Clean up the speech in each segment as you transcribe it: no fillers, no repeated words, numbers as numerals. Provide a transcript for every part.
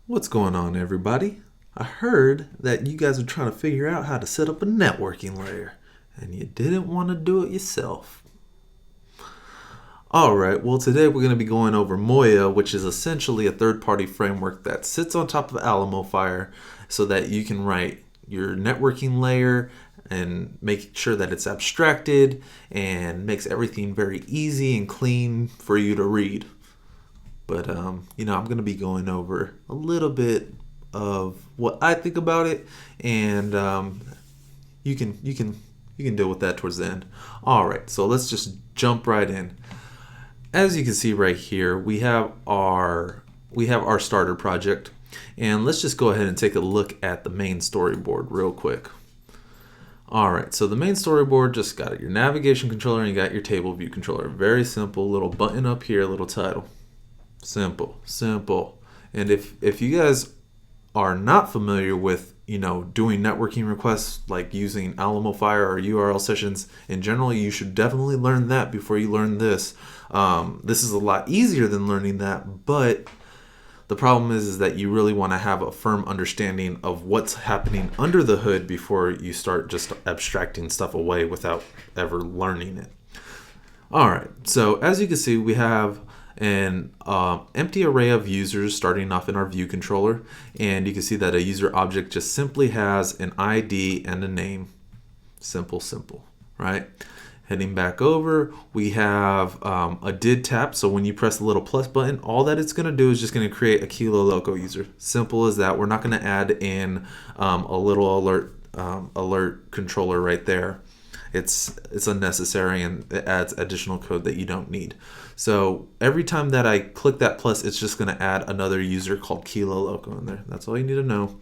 What's going on, everybody? I heard that you guys are trying to figure out how to set up a networking layer, and you didn't want to do it yourself. Alright, well today we're going to be going over Moya, which is essentially a third-party framework that sits on top of Alamofire so that you can write your networking layer and make sure that it's abstracted and makes everything very easy and clean for you to read. But I'm going to be going over a little bit of what I think about it, and you can deal with that towards the end. All right, so let's just jump right in. As you can see right here, we have our starter project, and let's just go ahead and take a look at the main storyboard real quick. All right, so the main storyboard just got your navigation controller and you got your table view controller. Very simple, little button up here, little title. Simple. And if you guys are not familiar with doing networking requests, like using Alamofire or URL sessions in general, you should definitely learn that before you learn this. This is a lot easier than learning that, but the problem is that you really want to have a firm understanding of what's happening under the hood before you start just abstracting stuff away without ever learning it. All right, so as you can see, we have an empty array of users starting off in our view controller, and you can see that a user object just simply has an ID and a name. Simple, right? Heading back over, we have a did tap. So when you press the little plus button, all that it's going to do is just going to create a Kilo Loco user. Simple as that. We're not going to add in a little alert controller right there. It's unnecessary, and it adds additional code that you don't need. So every time that I click that plus, it's just going to add another user called Kilo Loco in there. That's all you need to know.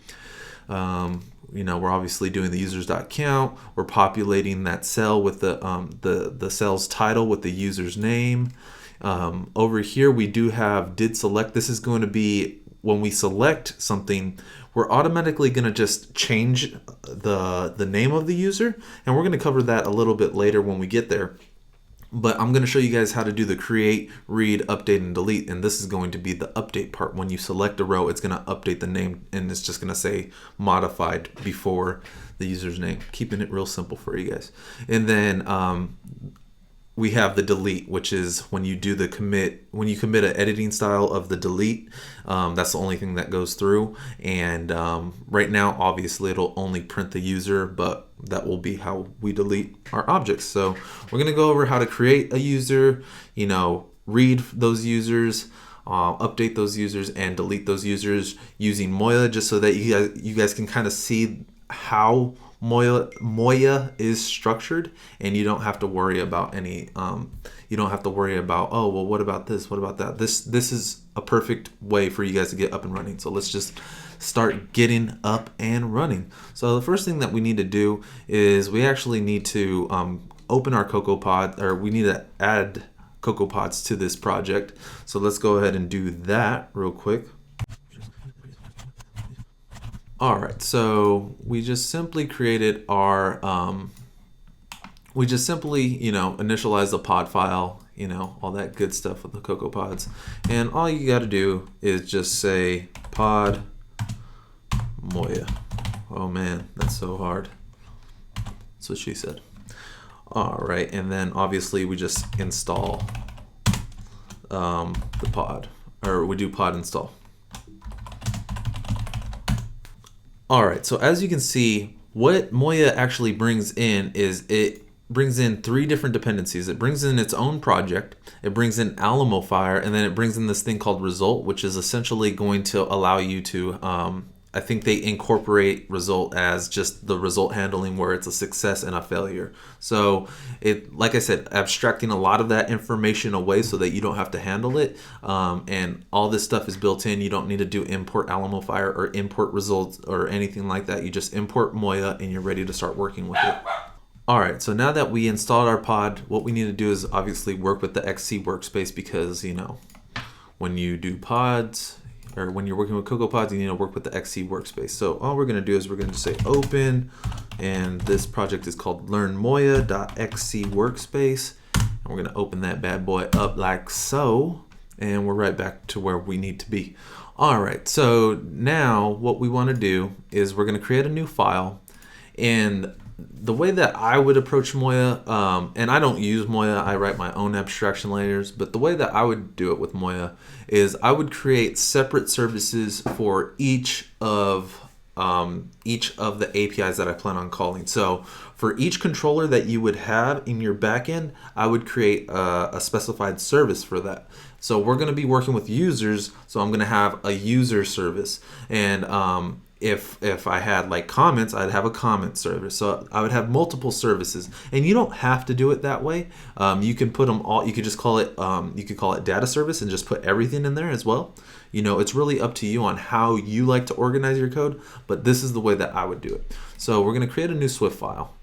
We're obviously doing the users.count. We're populating that cell with the cell's title with the user's name. Over here we do have did select. This is going to be when we select something, we're automatically going to just change the name of the user, and we're going to cover that a little bit later when we get there. But I'm going to show you guys how to do the create, read, update, and delete, and this is going to be the update part. When you select a row, it's going to update the name, and it's just going to say modified before the user's name, keeping it real simple for you guys. And then we have the delete, which is when you do the commit, when you commit an editing style of the delete, that's the only thing that goes through. And right now, obviously, it'll only print the user, but that will be how we delete our objects. So we're going to go over how to create a user, read those users, update those users, and delete those users using Moya, just so that you guys can kind of see how Moya is structured, and you don't have to worry about any oh well, what about this, what about that. This is a perfect way for you guys to get up and running. So let's just start getting up and running. So the first thing that we need to do is we actually need to open our Cocopod, or we need to add Cocoapods to this project. So let's go ahead and do that real quick. All right, so we just simply created our, initialize the pod file, all that good stuff with the Cocoapods. And all you got to do is just say pod Moya. Oh man, that's so hard. That's what she said. All right, and then obviously we just install the pod, or we do pod install. All right, so as you can see, what Moya actually brings in is it brings in 3 different dependencies. It brings in its own project, it brings in Alamofire, and then it brings in this thing called result, which is essentially going to allow you to, I think they incorporate result as just the result handling, where it's a success and a failure. So it, like I said, abstracting a lot of that information away so that you don't have to handle it. And all this stuff is built in. You don't need to do import Alamofire or import results or anything like that. You just import Moya and you're ready to start working with it. All right, so now that we installed our pod, what we need to do is obviously work with the XC workspace, because when you do pods, or when you're working with Cocoapods, you need to work with the XC workspace. So all we're going to do is we're going to say open, and this project is called learnmoya.xc workspace, and we're going to open that bad boy up like so, and we're right back to where we need to be. All right, so now what we want to do is we're going to create a new file. And the way that I would approach Moya, and I don't use Moya, I write my own abstraction layers, but the way that I would do it with Moya is I would create separate services for each of the APIs that I plan on calling. So for each controller that you would have in your backend, I would create a specified service for that. So we're going to be working with users, so I'm going to have a user service. And if I had like comments, I'd have a comment service. So I would have multiple services, and you don't have to do it that way. You can put them all. You could just call it. You could call it data service and just put everything in there as well. You know, it's really up to you on how you like to organize your code, but this is the way that I would do it. So we're going to create a new Swift file,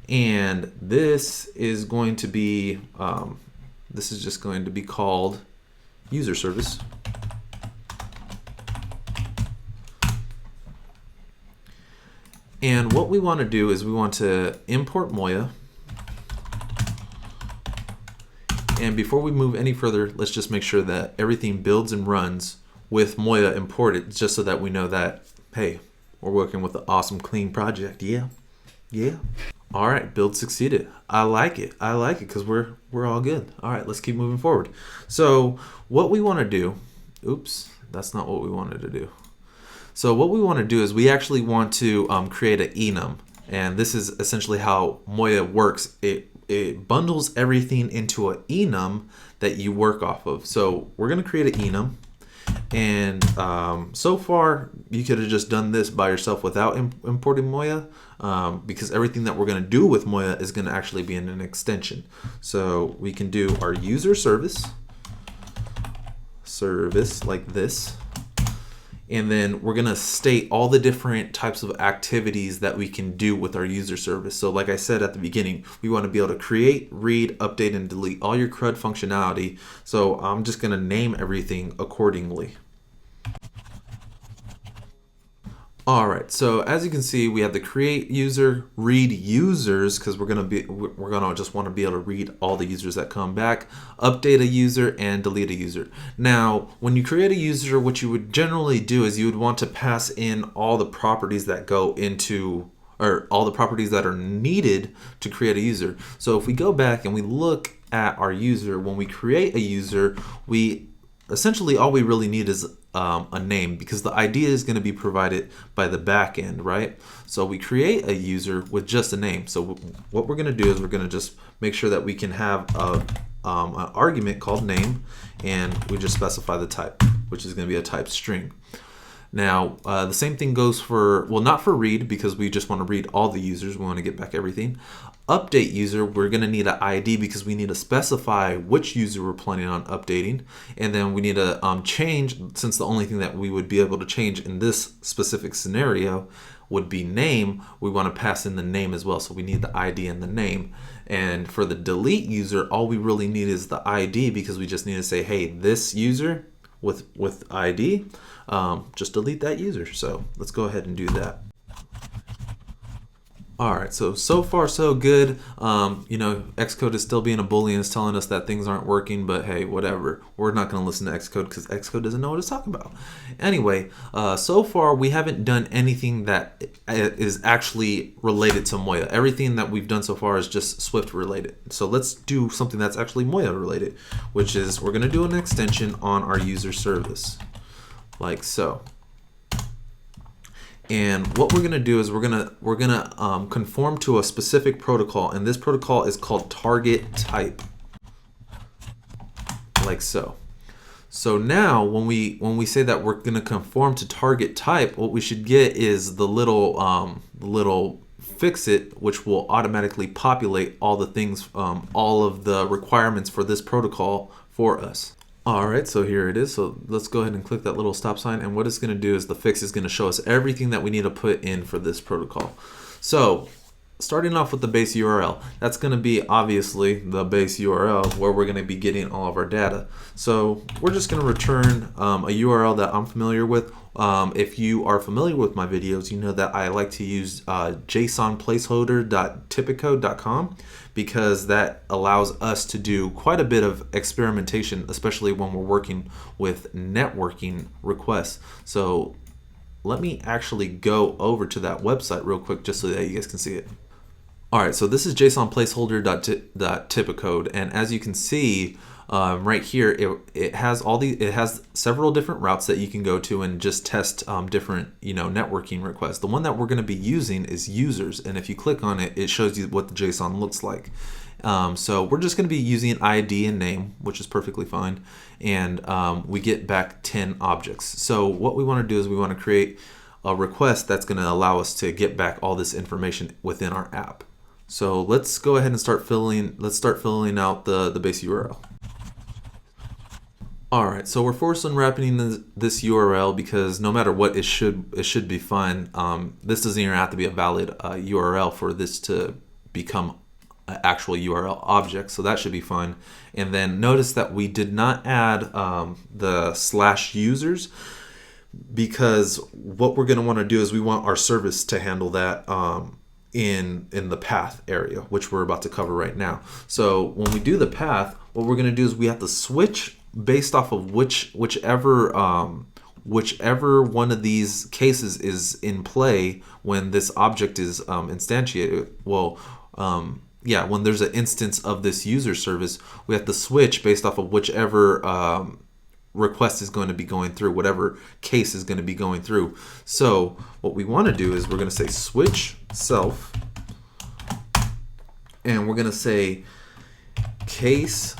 and this is going to be. This is just going to be called user service. And what we want to do is we want to import Moya. And before we move any further, let's just make sure that everything builds and runs with Moya imported, just so that we know that, hey, we're working with an awesome, clean project. Yeah. All right, build succeeded. I like it because we're all good. All right, let's keep moving forward. So what we want to do, oops, that's not what we wanted to do. So what we want to do is we actually want to create an enum, and this is essentially how Moya works. It bundles everything into an enum that you work off of. So we're going to create an enum, and so far you could have just done this by yourself without importing Moya, because everything that we're going to do with Moya is going to actually be in an extension. So we can do our user service like this. And then we're going to state all the different types of activities that we can do with our user service. So like I said at the beginning, we want to be able to create, read, update, and delete all your CRUD functionality. So I'm just going to name everything accordingly. All right, so as you can see, we have the create user, read users, because we're gonna just want to be able to read all the users that come back, update a user, and delete a user. Now, when you create a user, what you would generally do is you would want to pass in all the properties that go into, or all the properties that are needed to create a user. So if we go back and we look at our user, when we create a user, we essentially all we really need is a name, because the ID is going to be provided by the back end, right? So we create a user with just a name. So what we're going to do is we're going to just make sure that we can have an argument called name, and we just specify the type, which is going to be a type string. Now, the same thing goes for, well, not for read, because we just want to read all the users. We want to get back everything. Update user, we're going to need an ID because we need to specify which user we're planning on updating. And then we need to change, since the only thing that we would be able to change in this specific scenario would be name, we want to pass in the name as well. So we need the ID and the name. And for the delete user, all we really need is the ID, because we just need to say, hey, this user with ID, just delete that user. So let's go ahead and do that. All right, so far so good. You know, Xcode is still being a bully and is telling us that things aren't working, but hey, whatever. We're not going to listen to Xcode because Xcode doesn't know what it's talking about. Anyway, so far we haven't done anything that is actually related to Moya. Everything that we've done so far is just Swift related. So let's do something that's actually Moya related, which is we're going to do an extension on our user service, like so. And what we're going to do is we're gonna conform to a specific protocol, and this protocol is called TargetType, like so. So now when we say that we're going to conform to TargetType, what we should get is the little fixit, which will automatically populate all the things, all of the requirements for this protocol for us. All right, so here it is. So let's go ahead and click that little stop sign. And what it's going to do is the fix is going to show us everything that we need to put in for this protocol. So starting off with the base URL, that's going to be obviously the base URL where we're going to be getting all of our data. So we're just going to return a URL that I'm familiar with. If you are familiar with my videos, you know that I like to use jsonplaceholder.typicode.com because that allows us to do quite a bit of experimentation, especially when we're working with networking requests. So let me actually go over to that website real quick just so that you guys can see it. All right, so this is jsonplaceholder.typicode, and as you can see right here, it has several different routes that you can go to and just test different networking requests. The one that we're going to be using is users, and if you click on it, it shows you what the JSON looks like. So we're just going to be using ID and name, which is perfectly fine, and we get back 10 objects. So what we want to do is we want to create a request that's going to allow us to get back all this information within our app. So let's go ahead and start filling out the base URL. All right, so we're forced unwrapping this URL because no matter what, it should be fine. This doesn't even have to be a valid URL for this to become an actual URL object, so that should be fine. And then notice that we did not add the /users because what we're going to want to do is we want our service to handle that in the path area, which we're about to cover right now. So when we do the path, what we're going to do is we have to switch based off of whichever one of these cases is in play when this object is instantiated. Well, when there's an instance of this user service, we have to switch based off of whichever request is going to be going through, whatever case is going to be going through. So what we want to do is we're going to say switch self, and we're going to say case,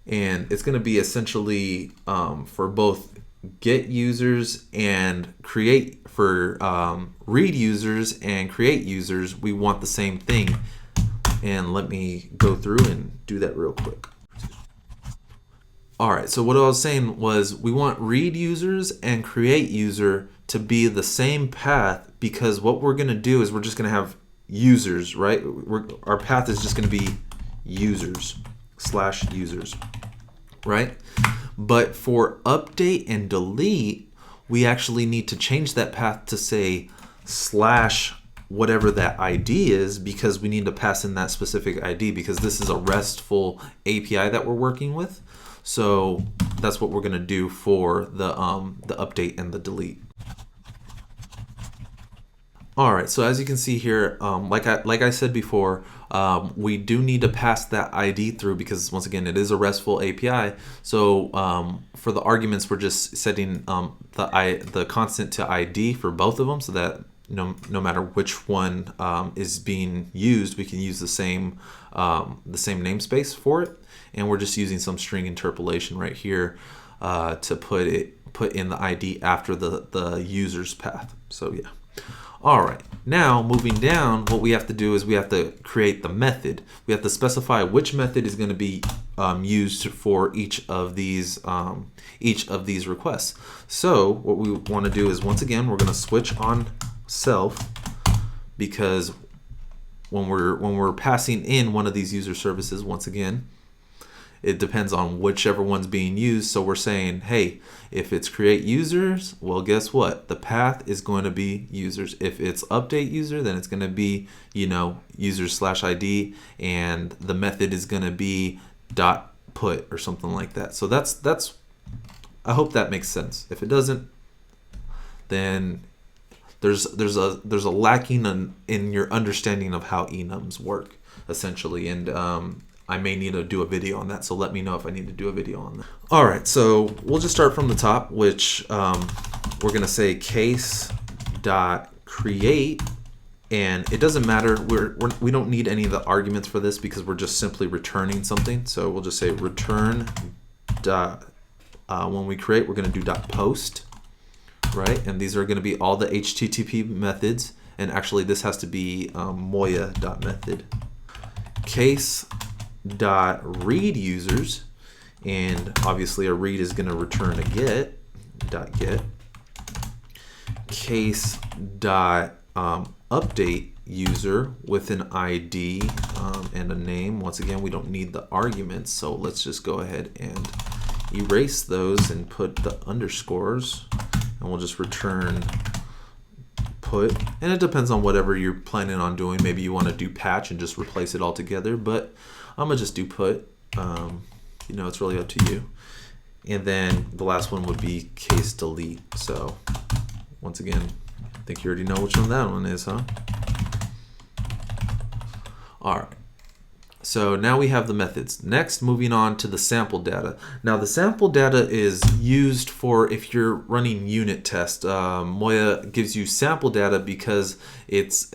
and it's going to be essentially for both get users and create, for read users and create users, we want the same thing. And let me go through and do that real quick. All right, so what I was saying was we want read users and create user to be the same path, because what we're going to do is we're just going to have users, right? Our path is just going to be users /users, right? But for update and delete, we actually need to change that path to say / whatever that ID is, because we need to pass in that specific ID, because this is a RESTful API that we're working with. So that's what we're going to do for the update and the delete. All right, so as you can see here, like I said before, we do need to pass that ID through because once again it is a RESTful API. So for the arguments, we're just setting the constant to ID for both of them, so that no matter which one is being used, we can use the same namespace for it. And we're just using some string interpolation right here to put in the ID after the user's path. So yeah. All right, now moving down, what we have to do is we have to create the method. We have to specify which method is going to be used for each of these requests. So what we want to do is, once again, we're going to switch on self, because when we're passing in one of these user services, once again, it depends on whichever one's being used. So we're saying, hey, if it's create users, well, guess what? The path is going to be users. If it's update user, then it's going to be, users /ID, and the method is going to be .put or something like that. So that's. I hope that makes sense. If it doesn't, then there's a lacking in your understanding of how enums work, essentially, and I may need to do a video on that, so let me know if I need to do a video on that. All right, so we'll just start from the top, which we're going to say case.create, and it doesn't matter. We don't need any of the arguments for this because we're just simply returning something. So we'll just say return when we create, we're going to do .post, right? And these are going to be all the HTTP methods, and actually this has to be Moya.method. Case.read users, and obviously a read is going to return a get. Case.update user with an ID and a name. Once again, we don't need the arguments, so let's just go ahead and erase those and put the underscores. And and we'll just return put, and it depends on whatever you're planning on doing. Maybe you want to do patch and just replace it all together, but I'm gonna just do put. You know, it's really up to you. And then the last one would be case delete. So once again, I think you already know which one that one is, huh? All right. So now we have the methods. Next, moving on to the sample data. Now the sample data is used for if you're running unit test. Moya gives you sample data because it's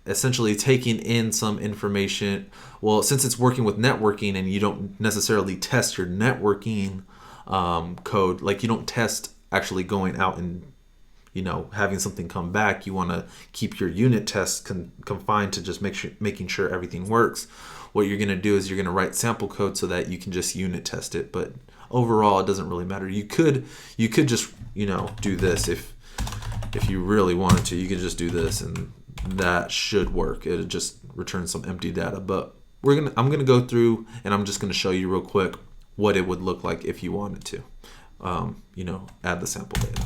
essentially taking in some information. Well, since it's working with networking and you don't necessarily test your networking code, like you don't test actually going out and having something come back. You want to keep your unit tests confined to just making sure everything works. What you're going to do is you're going to write sample code so that you can just unit test it. But overall, it doesn't really matter. You could just do this if you really wanted to. You could just do this, and that should work. It'll just return some empty data. But I'm gonna go through, and I'm just gonna show you real quick what it would look like if you wanted to, add the sample data.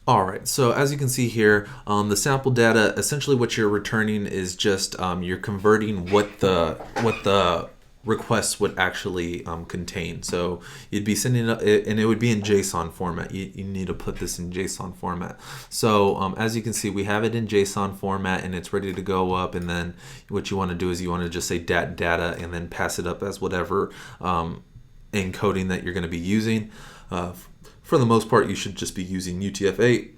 All right, so as you can see here, the sample data, essentially what you're returning is just you're converting what the requests would actually contain. So you'd be sending it, and it would be in JSON format. You need to put this in JSON format. So as you can see, we have it in JSON format, and it's ready to go up. And then what you want to do is you want to just say data, and then pass it up as whatever encoding that you're going to be using. For the most part, you should just be using UTF-8,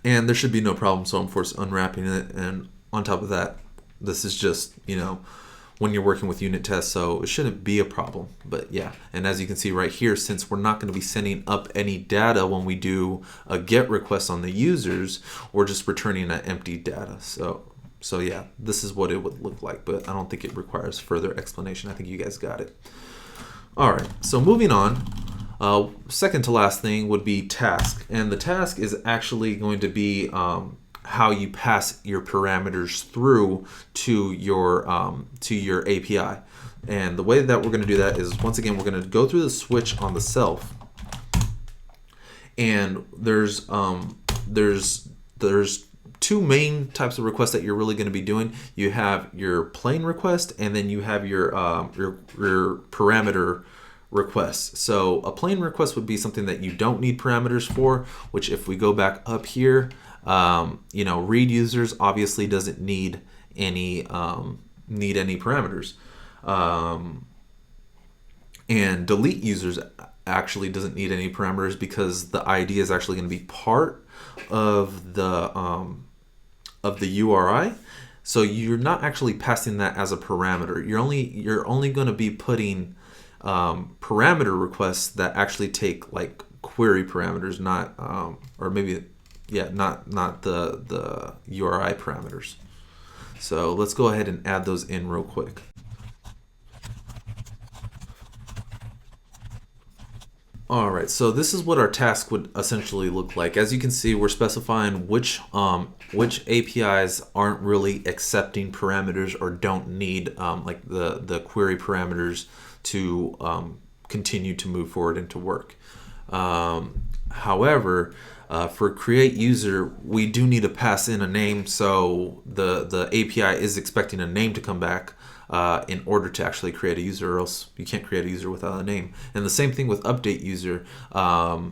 and there should be no problem. So I'm forced unwrapping it, and on top of that, this is just when you're working with unit tests, so it shouldn't be a problem. But yeah, and as you can see right here, since we're not going to be sending up any data when we do a GET request on the users, we're just returning an empty data. So yeah, this is what it would look like, but I don't think it requires further explanation. I think you guys got it. All right, so moving on. Second to last thing would be task, and the task is actually going to be how you pass your parameters through to your API. And the way that we're going to do that is, once again, we're going to go through the switch on the self, and there's two main types of requests that you're really going to be doing. You have your plain request, and then you have your parameter requests. So a plain request would be something that you don't need parameters for, which if we go back up here, read users obviously doesn't need any parameters, and delete users actually doesn't need any parameters because the ID is actually going to be part of the URI. So you're not actually passing that as a parameter. You're only going to be putting parameter requests that actually take like query parameters, not not the URI parameters. So let's go ahead and add those in real quick. All right, so this is what our task would essentially look like. As you can see, we're specifying which APIs aren't really accepting parameters or don't need like the query parameters to continue to move forward into work. However, for create user, we do need to pass in a name, so the API is expecting a name to come back in order to actually create a user, or else you can't create a user without a name. And the same thing with update user. For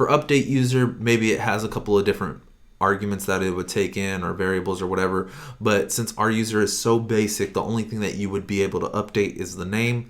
update user, maybe it has a couple of different arguments that it would take in, or variables or whatever, but since our user is so basic, the only thing that you would be able to update is the name.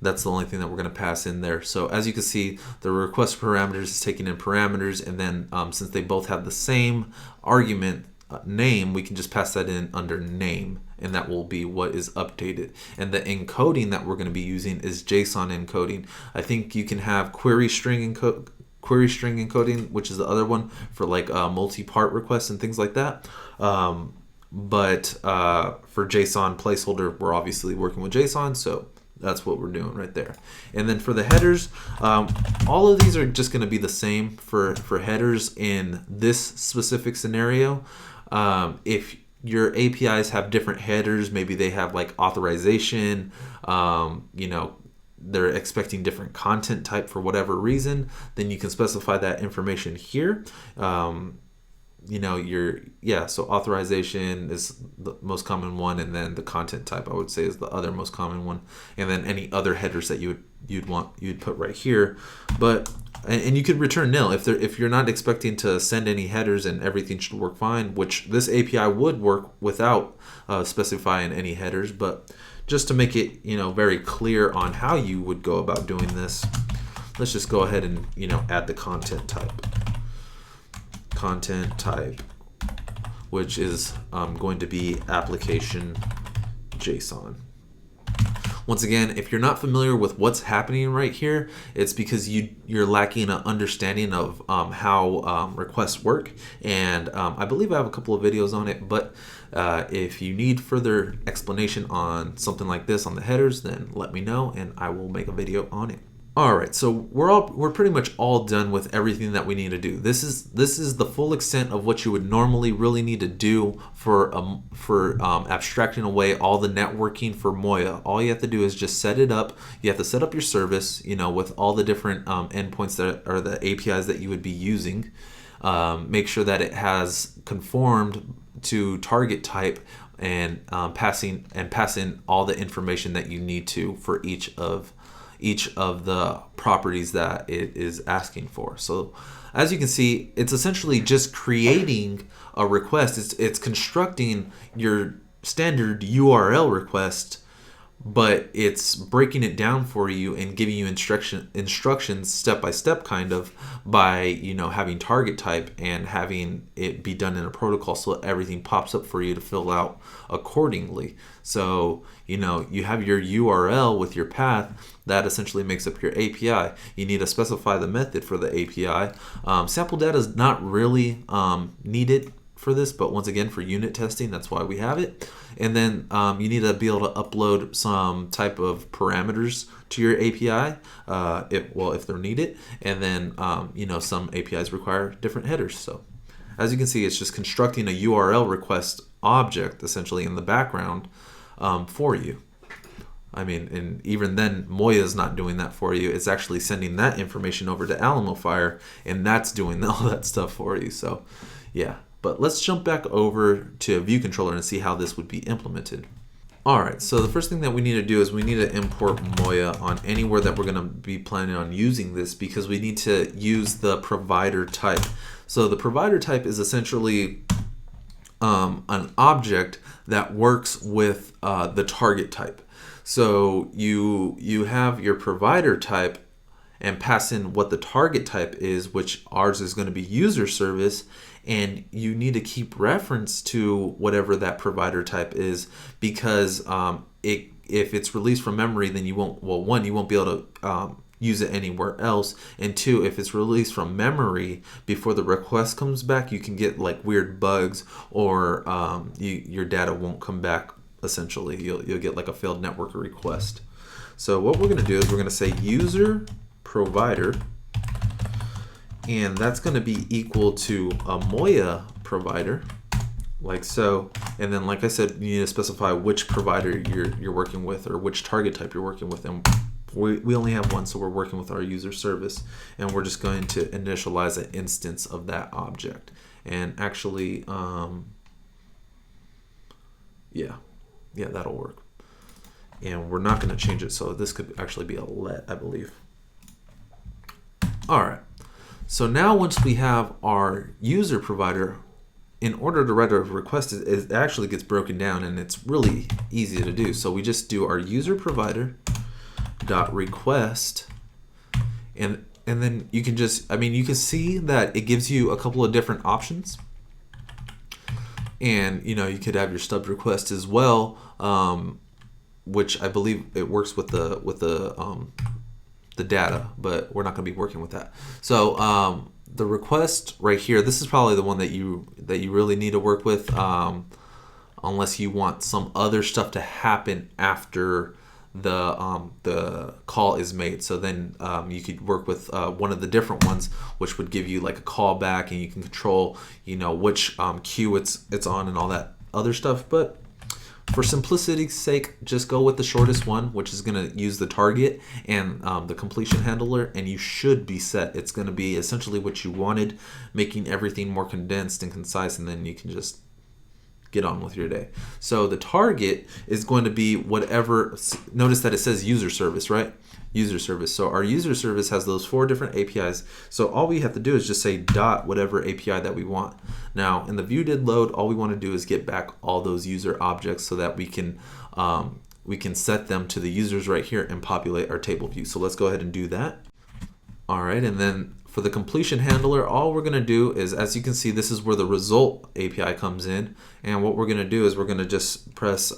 That's the only thing that we're going to pass in there. So as you can see, the request parameters is taking in parameters, and then since they both have the same argument name, we can just pass that in under name, and that will be what is updated. And the encoding that we're going to be using is JSON encoding. I think you can have query string encoding, which is the other one for like multi-part requests and things like that. But for JSON placeholder, we're obviously working with JSON, so that's what we're doing right there. And then for the headers, all of these are just going to be the same for headers in this specific scenario. If your APIs have different headers. Maybe they have like authorization, they're expecting different content type for whatever reason, then you can specify that information here. So authorization is the most common one, and then the content type I would say is the other most common one, and then any other headers that you'd put right here. But and you could return nil if you're not expecting to send any headers and everything should work fine, which this API would work without specifying any headers. But just to make it very clear on how you would go about doing this, let's just go ahead and add the content type, which is going to be application JSON. Once again, if you're not familiar with what's happening right here, it's because you're lacking an understanding of how requests work. And I believe I have a couple of videos on it, but if you need further explanation on something like this on the headers, then let me know and I will make a video on it. All right, so we're pretty much all done with everything that we need to do. This is the full extent of what you would normally really need to do for abstracting away all the networking for Moya. All you have to do is just set it up. You have to set up your service, with all the different endpoints that are the APIs that you would be using. Make sure that it has conformed to TargetType and pass in all the information that you need to for each of the properties that it is asking for. So as you can see, it's essentially just creating a request. It's constructing your standard URL request, but it's breaking it down for you and giving you instructions step by step, kind of, by having TargetType and having it be done in a protocol so everything pops up for you to fill out accordingly. So you have your URL with your path that essentially makes up your API. You need to specify the method for the API. Sample data is not really needed for this, but once again, for unit testing, that's why we have it. And then you need to be able to upload some type of parameters to your API, if they're needed. And then some APIs require different headers. So as you can see, it's just constructing a URL request object essentially in the background for you. I mean, and even then, Moya is not doing that for you. It's actually sending that information over to Alamofire, and that's doing all that stuff for you. So, yeah. But let's jump back over to a view controller and see how this would be implemented. All right, so the first thing that we need to do is we need to import Moya on anywhere that we're going to be planning on using this, because we need to use the provider type. So the provider type is essentially an object that works with the target type. So you have your provider type and pass in what the target type is, which ours is going to be user service, and you need to keep reference to whatever that provider type is, because if it's released from memory, then you won't be able to use it anywhere else, and two, if it's released from memory before the request comes back, you can get like weird bugs, or your data won't come back. Essentially, you'll get like a failed network request. So what we're going to do is we're going to say user provider, and that's going to be equal to a Moya provider, like so. And then, like I said, you need to specify which provider you're working with, or which target type you're working with. And we only have one, so we're working with our user service, and we're just going to initialize an instance of that object. And actually, yeah, that'll work. And we're not going to change it, so this could actually be a let, I believe. All right. So now once we have our user provider, in order to write a request, it actually gets broken down, and it's really easy to do. So we just do our user provider dot request, and then you can just, you can see that it gives you a couple of different options. And you could have your stub request as well, which I believe it works with the data, but we're not going to be working with that. So the request right here, this is probably the one that you really need to work with, unless you want some other stuff to happen after the call is made. So then you could work with one of the different ones, which would give you like a callback, and you can control which queue it's on and all that other stuff, but for simplicity's sake, just go with the shortest one, which is going to use the target and the completion handler, and you should be set. It's going to be essentially what you wanted, making everything more condensed and concise, and then you can just get on with your day. So the target is going to be whatever. Notice that it says user service, right? User service. So our user service has those 4 different APIs. So all we have to do is just say dot whatever API that we want. Now in the view did load, all we want to do is get back all those user objects so that we can set them to the users right here and populate our table view. So let's go ahead and do that. All right, and then for the completion handler, all we're going to do is, as you can see, this is where the result API comes in. And what we're going to do is we're going to just press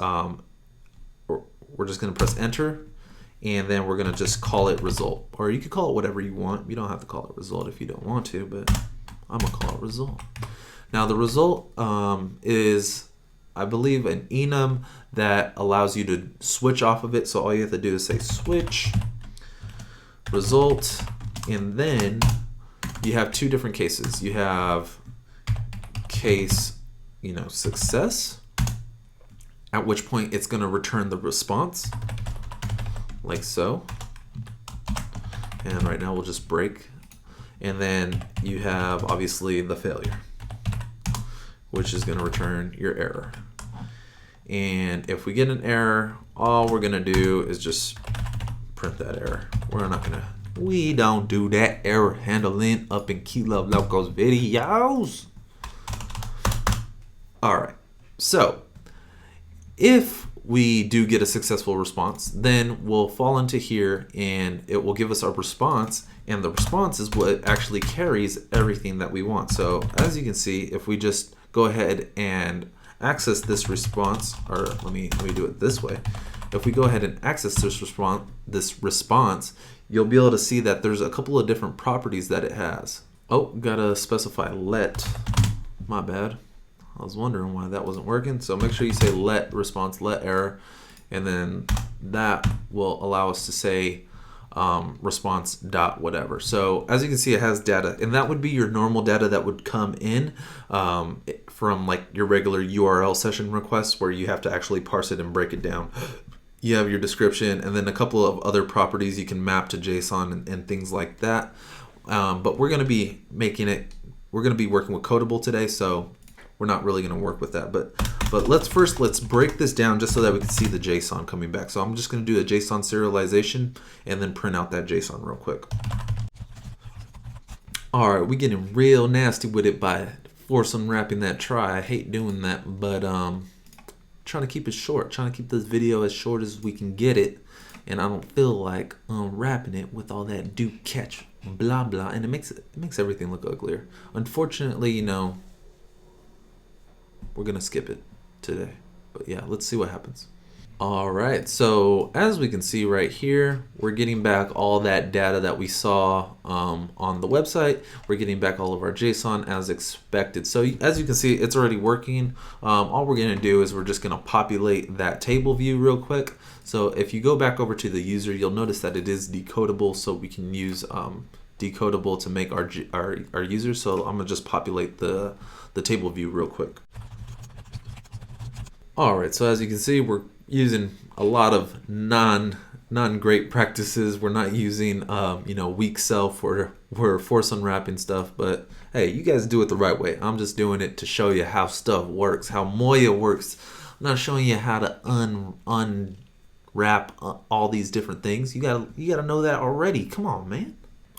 enter. And then we're going to just call it result. Or you could call it whatever you want. You don't have to call it result if you don't want to, but I'm going to call it result. Now the result is, I believe, an enum that allows you to switch off of it. So all you have to do is say switch result, and then you have 2 different cases. You have case, success, at which point it's going to return the response. Like so. And right now we'll just break. And then you have obviously the failure, which is going to return your error. And if we get an error, all we're going to do is just print that error. We don't do that error handling up in Kilo Loco's videos. All right. So if we do get a successful response, then we'll fall into here and it will give us our response, and the response is what actually carries everything that we want. So as you can see, if we just go ahead and access this response, or let me do it this way. If we go ahead and access this response, you'll be able to see that there's a couple of different properties that it has. Oh, gotta specify let. My bad. I was wondering why that wasn't working. So make sure you say let response, let error, and then that will allow us to say response dot whatever. So as you can see, it has data, and that would be your normal data that would come in from like your regular URL session requests, where you have to actually parse it and break it down. You have your description, and then a couple of other properties you can map to JSON and things like that. But we're going to be working with Codeable today, so we're not really going to work with that. But let's break this down just so that we can see the JSON coming back. So I'm just going to do a JSON serialization and then print out that JSON real quick. All right, we're getting real nasty with it by force unwrapping that try. I hate doing that, but trying to keep it short, trying to keep this video as short as we can get it. And I don't feel like unwrapping it with all that do catch blah blah, and it makes everything look uglier. Unfortunately, we're gonna skip it today, but yeah, let's see what happens. All right, so as we can see right here, we're getting back all that data that we saw on the website. We're getting back all of our JSON as expected. So as you can see, it's already working. All we're gonna do is we're just gonna populate that table view real quick. So if you go back over to the user, you'll notice that it is decodable, so we can use decodable to make our users. So I'm gonna just populate the table view real quick. All right, so as you can see, we're using a lot of non-great practices. We're not using weak self or we're force unwrapping stuff, but hey, you guys do it the right way. I'm just doing it to show you how stuff works, how Moya works. I'm not showing you how to unwrap all these different things. You gotta know that already. Come on, man.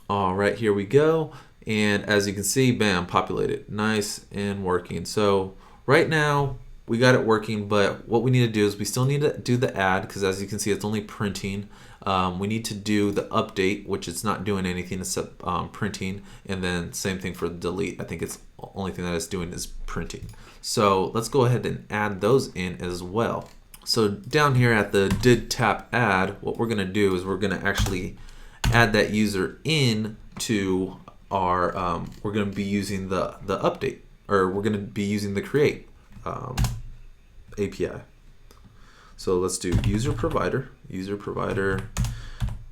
All right, here we go. And as you can see, bam, populated, nice and working. So right now, we got it working, but what we need to do is we still need to do the add, because as you can see, it's only printing. We need to do the update, which it's not doing anything except printing, and then same thing for the delete. I think it's the only thing that it's doing is printing. So let's go ahead and add those in as well. So down here at the did tap add, what we're gonna do is we're gonna actually add that user in to our, we're gonna be using the update, or we're gonna be using the create API. So let's do user provider,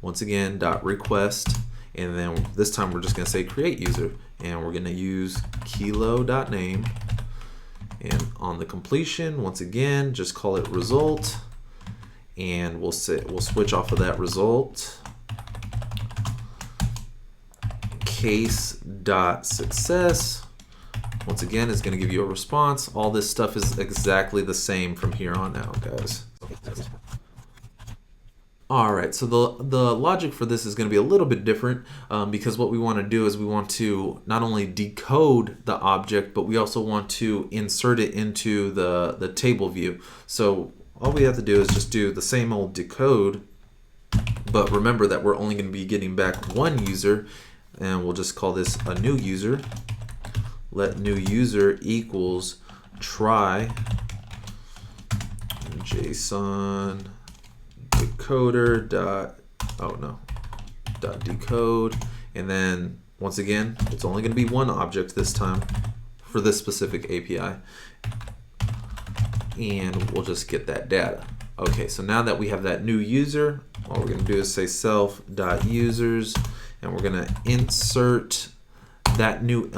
once again, .request, and then this time we're just gonna say create user, and we're gonna use kilo.name and on the completion, once again, just call it result, and we'll switch off of that result. Case.success. Once again, is going to give you a response. All this stuff is exactly the same from here on out, guys. All right, so the logic for this is going to be a little bit different because what we want to do is we want to not only decode the object, but we also want to insert it into the table view. So all we have to do is just do the same old decode, but remember that we're only going to be getting back one user, and we'll just call this a new user. Let new user equals try JSON decoder dot decode, and then once again it's only going to be one object this time for this specific API, and we'll just get that data. Okay, so now that we have that new user, all we're going to do is say self.users, and we're going to insert that new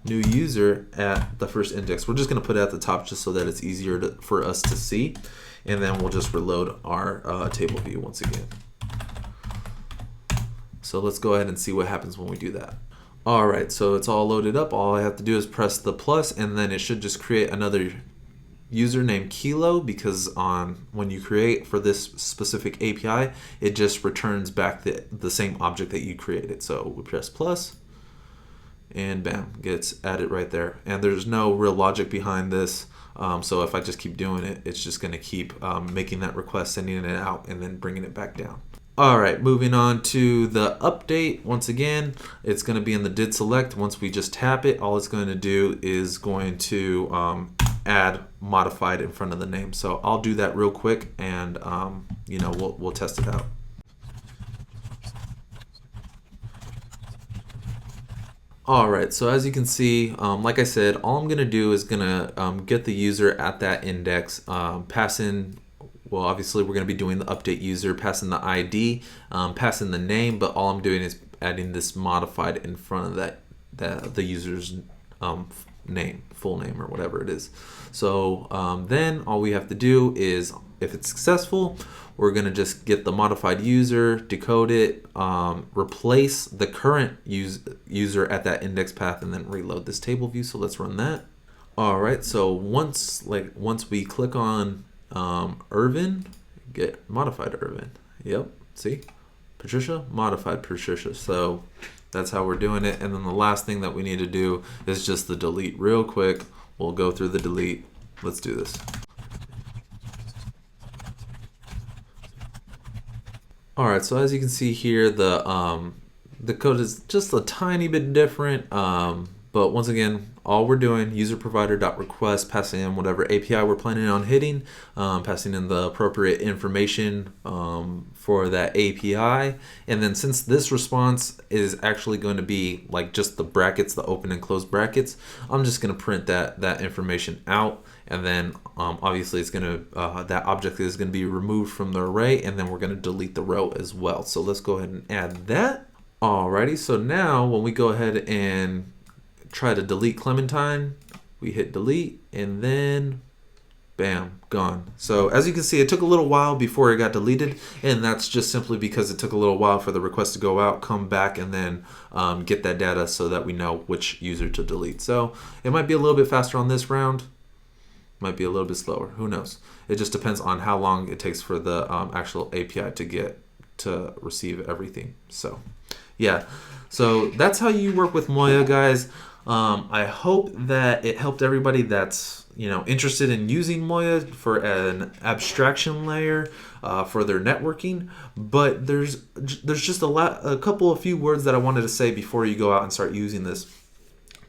new user at the first index. We're just going to put it at the top just so that it's easier for us to see, and then we'll just reload our table view once again. So let's go ahead and see what happens when we do that. All right, so it's all loaded up. All I have to do is press the plus, and then it should just create another user named Kilo, because when you create for this specific API, it just returns back the same object that you created. So we press plus, and bam, gets added right there. And there's no real logic behind this. So if I just keep doing it, it's just going to keep making that request, sending it out, and then bringing it back down. All right, moving on to the update. Once again, it's going to be in the did select. Once we just tap it, all it's going to do is going to add modified in front of the name. So I'll do that real quick, and we'll test it out. All right, so as you can see, like I said, all I'm gonna do is gonna get the user at that index, pass in, well, obviously we're gonna be doing the update user, pass in the ID, pass in the name, but all I'm doing is adding this modified in front of the user's name, full name, or whatever it is. So then all we have to do is, if it's successful, we're going to just get the modified user, decode it, replace the current user at that index path, and then reload this table view. So let's run that. All right, so once we click on Irvin, get modified Irvin. Yep, see? Patricia, modified Patricia. So that's how we're doing it. And then the last thing that we need to do is just the delete real quick. We'll go through the delete. Let's do this. All right, so as you can see here, the code is just a tiny bit different, but once again, all we're doing, user provider.request, passing in whatever API we're planning on hitting, passing in the appropriate information for that API, and then since this response is actually going to be like just the brackets, the open and close brackets, I'm just going to print that information out. And then obviously it's going to that object is going to be removed from the array, and then we're going to delete the row as well. So let's go ahead and add that. Alrighty, so now when we go ahead and try to delete Clementine, we hit delete, and then bam, gone. So as you can see, it took a little while before it got deleted, and that's just simply because it took a little while for the request to go out, come back, and then get that data so that we know which user to delete. So it might be a little bit faster on this round. Might be a little bit slower, who knows. It just depends on how long it takes for the actual API to receive everything. So yeah, so that's how you work with Moya, guys. I hope that it helped everybody that's interested in using Moya for an abstraction layer for their networking. But there's just a few words that I wanted to say before you go out and start using this.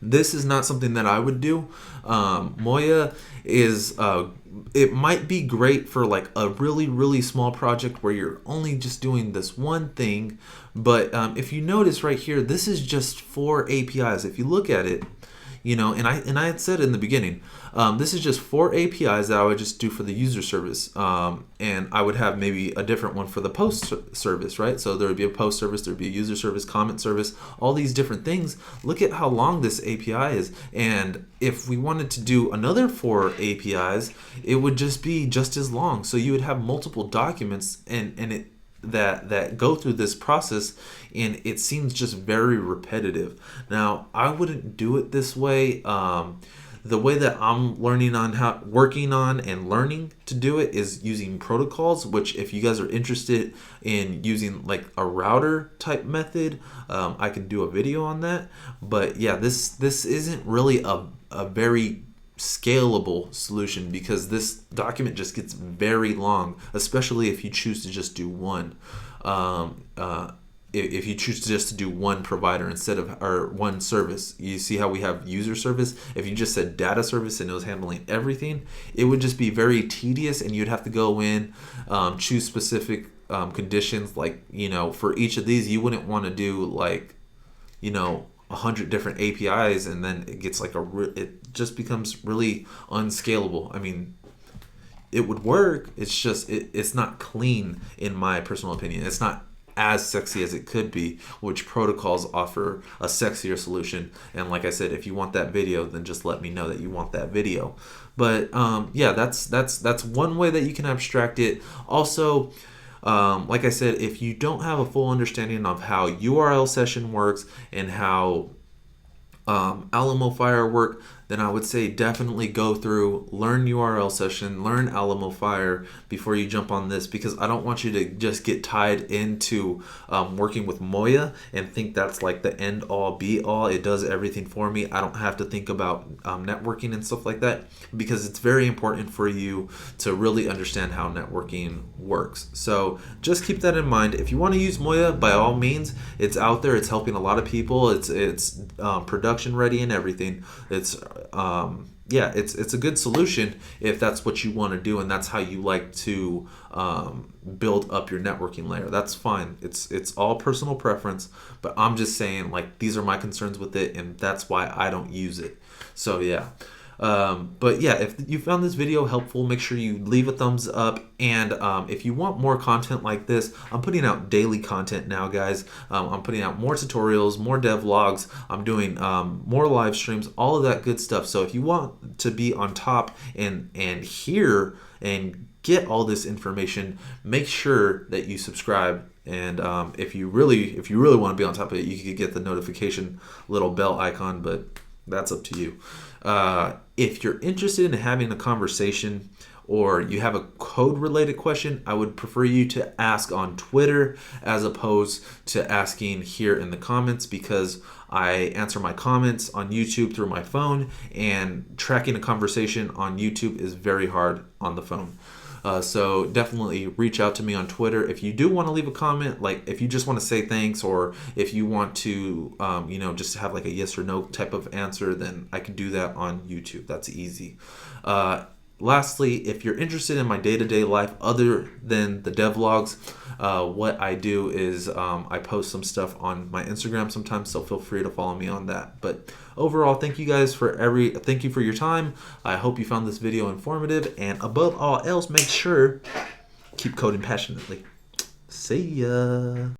This is not something that I would do. Moya is, it might be great for like a really, really small project where you're only just doing this one thing. But if you notice right here, this is just 4 APIs. If you look at it, and I had said in the beginning, this is just 4 APIs that I would just do for the user service, and I would have maybe a different one for the post service, right? So there would be a post service, there would be a user service, comment service, all these different things. Look at how long this API is, and if we wanted to do another 4 APIs, it would just be just as long. So you would have multiple documents, and it that go through this process, and it seems just very repetitive. Now, I wouldn't do it this way. The way that I'm working on and learning to do it is using protocols, which if you guys are interested in using like a router type method, I can do a video on that. But yeah, this isn't really a very scalable solution, because this document just gets very long, especially if you choose to just do one. If you choose to just do one provider instead of, or one service. You see how we have user service? If you just said data service and it was handling everything, it would just be very tedious, and you'd have to go in, choose specific conditions. Like, for each of these, you wouldn't want to do like, 100 different APIs, and then it gets like it just becomes really unscalable. I mean, it would work. It's just it's not clean, in my personal opinion. It's not as sexy as it could be, which protocols offer a sexier solution. And like I said, if you want that video, then just let me know that you want that video. But yeah, that's one way that you can abstract it. Also, like I said, if you don't have a full understanding of how URL session works and how Alamofire work, then I would say definitely go through, learn URL session, learn Alamofire before you jump on this, because I don't want you to just get tied into working with Moya and think that's like the end all be all. It does everything for me. I don't have to think about networking and stuff like that, because it's very important for you to really understand how networking works. So just keep that in mind. If you want to use Moya, by all means, it's out there. It's helping a lot of people. It's production ready and everything. It's it's a good solution if that's what you want to do and that's how you like to build up your networking layer. That's fine. It's all personal preference, but I'm just saying, like, these are my concerns with it, and that's why I don't use it. So yeah. But yeah, if you found this video helpful, make sure you leave a thumbs up. And if you want more content like this, I'm putting out daily content now, guys. I'm putting out more tutorials, more devlogs. I'm doing more live streams, all of that good stuff. So if you want to be on top and hear and get all this information, make sure that you subscribe. And if you really want to be on top of it, you could get the notification little bell icon, but that's up to you. If you're interested in having a conversation or you have a code related question, I would prefer you to ask on Twitter as opposed to asking here in the comments, because I answer my comments on YouTube through my phone, and tracking a conversation on YouTube is very hard on the phone. So definitely reach out to me on Twitter if you do want to leave a comment, like if you just want to say thanks, or if you want to just have like a yes or no type of answer, then I can do that on YouTube. That's easy. Lastly, if you're interested in my day-to-day life other than the devlogs, what I do is I post some stuff on my Instagram sometimes, so feel free to follow me on that. But overall, thank you guys for your time. I hope you found this video informative, and above all else, make sure keep coding passionately. See ya.